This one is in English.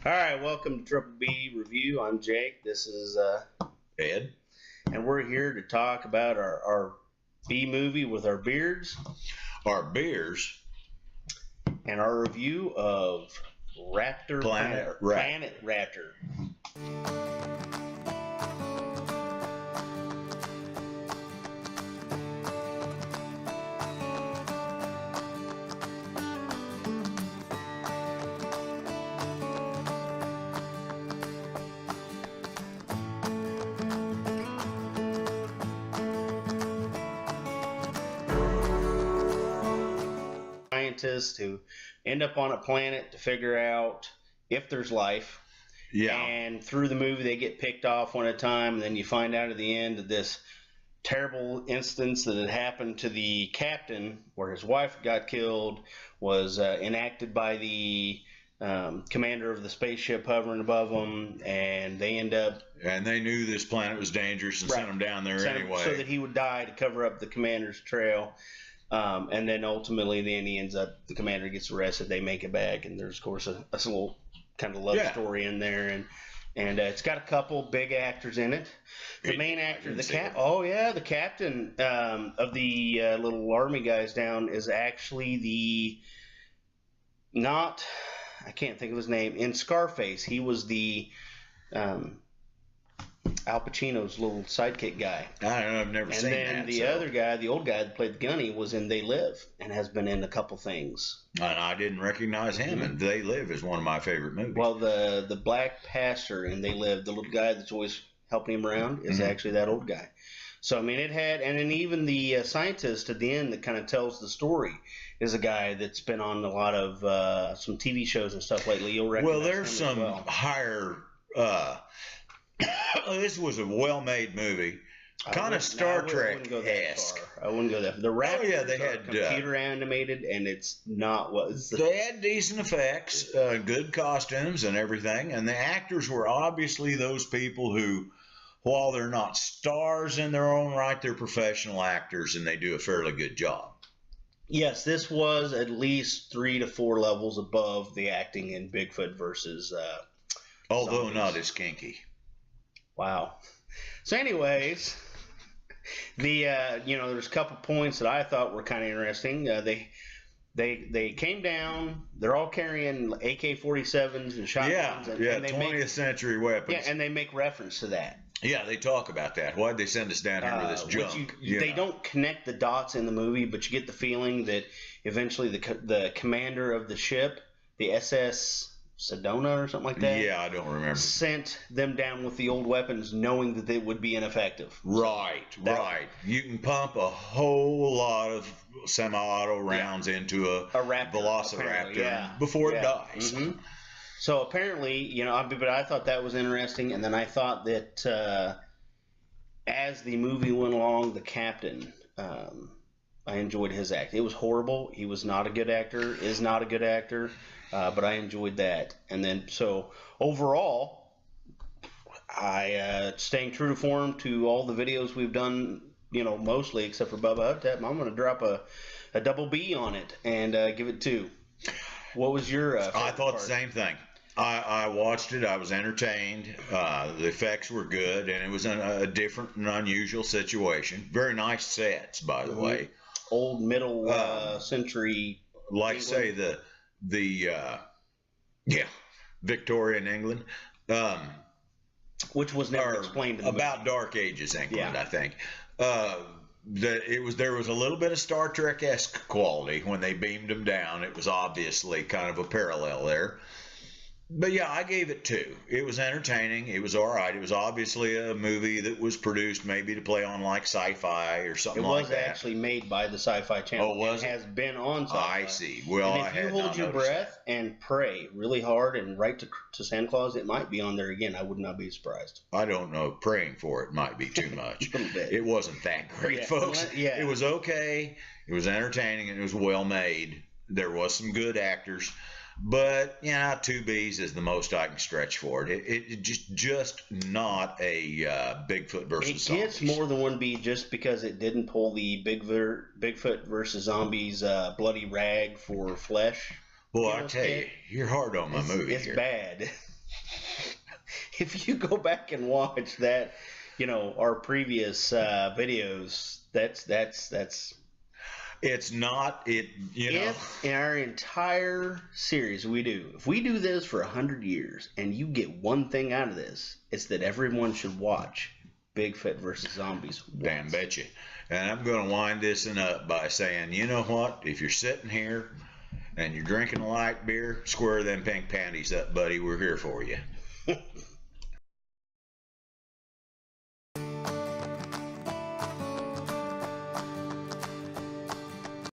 All right, welcome to Triple B Review. I'm Jake. This is Ed. And we're here to talk about our B movie with our beards. Our beers. And our review of Planet Raptor. Scientists who end up on a planet to figure out if there's life. Yeah. And through the movie, they get picked off one at a time, and then you find out at the end of this terrible instance that had happened to the captain, where his wife got killed, was enacted by the commander of the spaceship hovering above them, and they end up... And they knew this planet was dangerous and sent him down there anyway. So that he would die to cover up the commander's trail. And then ultimately, he ends up, the commander gets arrested, they make it back, and there's, of course, a little kind of love story in there, and it's got a couple big actors in it. The main actor, the captain of the little army guys down is actually I can't think of his name, in Scarface. He was the Al Pacino's little sidekick guy. I don't know, I've never seen that. And then the other guy, the old guy that played the gunny, was in They Live and has been in a couple things. And I didn't recognize him, and They Live is one of my favorite movies. Well, the black pastor in They Live, the little guy that's always helping him around, is actually that old guy. So, I mean, it had, and then even the scientist at the end that kind of tells the story is a guy that's been on a lot of some TV shows and stuff lately. You'll recognize there's some higher... this was a well-made movie, kind of Star Trek-esque. I wouldn't go that far. The Raptors they had computer animated, and it's not what... They had decent effects, good costumes and everything, and the actors were obviously those people who, while they're not stars in their own right, they're professional actors, and they do a fairly good job. Yes, this was at least 3 to 4 levels above the acting in Bigfoot versus... although zombies. Not as kinky. Wow. So anyways, there's a couple points that I thought were kind of interesting. They came down. They're all carrying AK-47s and shotguns. And 20th century weapons. Yeah, and they make reference to that. Yeah, they talk about that. Why'd they send us down here with this junk? They don't connect the dots in the movie, but you get the feeling that eventually the commander of the ship, the SS Sedona or something like that. Yeah, I don't remember. Sent them down with the old weapons, knowing that they would be ineffective. Right. You can pump a whole lot of semi-auto rounds into a Velociraptor before it dies. Mm-hmm. So apparently, but I thought that was interesting, and then I thought that as the movie went along, the captain, I enjoyed his act. It was horrible. He was not a good actor. Is not a good actor. But I enjoyed that. And then, so overall, I staying true to form to all the videos we've done, mostly except for Bubba Hubtap. I'm going to drop a double B on it and give it 2. What was your? I thought the same thing. I watched it. I was entertained. The effects were good, and it was a different and unusual situation. Very nice sets, by the way. Old middle century. Like say the Victorian England, which was never explained in the about movie. Dark Ages England, I think. There was a little bit of Star Trek-esque quality when they beamed them down. It was obviously kind of a parallel there. But yeah, I gave it 2. It was entertaining. It was all right. It was obviously a movie that was produced maybe to play on like sci-fi or something like that. It was actually made by the Sci-Fi Channel. Oh, was it? It has been on Sci-Fi. I see. Well, and if you hold your breath and pray really hard and write to Santa Claus, it might be on there again. I would not be surprised. I don't know. Praying for it might be too much. It wasn't that great, folks. It was okay. It was entertaining, and it was well made. There was some good actors. But, 2 Bs is the most I can stretch for it. It just not a Bigfoot versus zombies. It gets more than 1 B just because it didn't pull the Bigfoot versus zombies bloody rag for flesh. Well, I tell you, you're hard on my movie. It's bad. if you go back and watch that, our previous videos, that's It's not it. if in our entire series if we do this for 100 years and you get one thing out of this, it's that everyone should watch Bigfoot versus Zombies once. Damn betcha. And I'm going to wind this up by saying, you know what? If you're sitting here and you're drinking a light beer, square them pink panties up, buddy. We're here for you.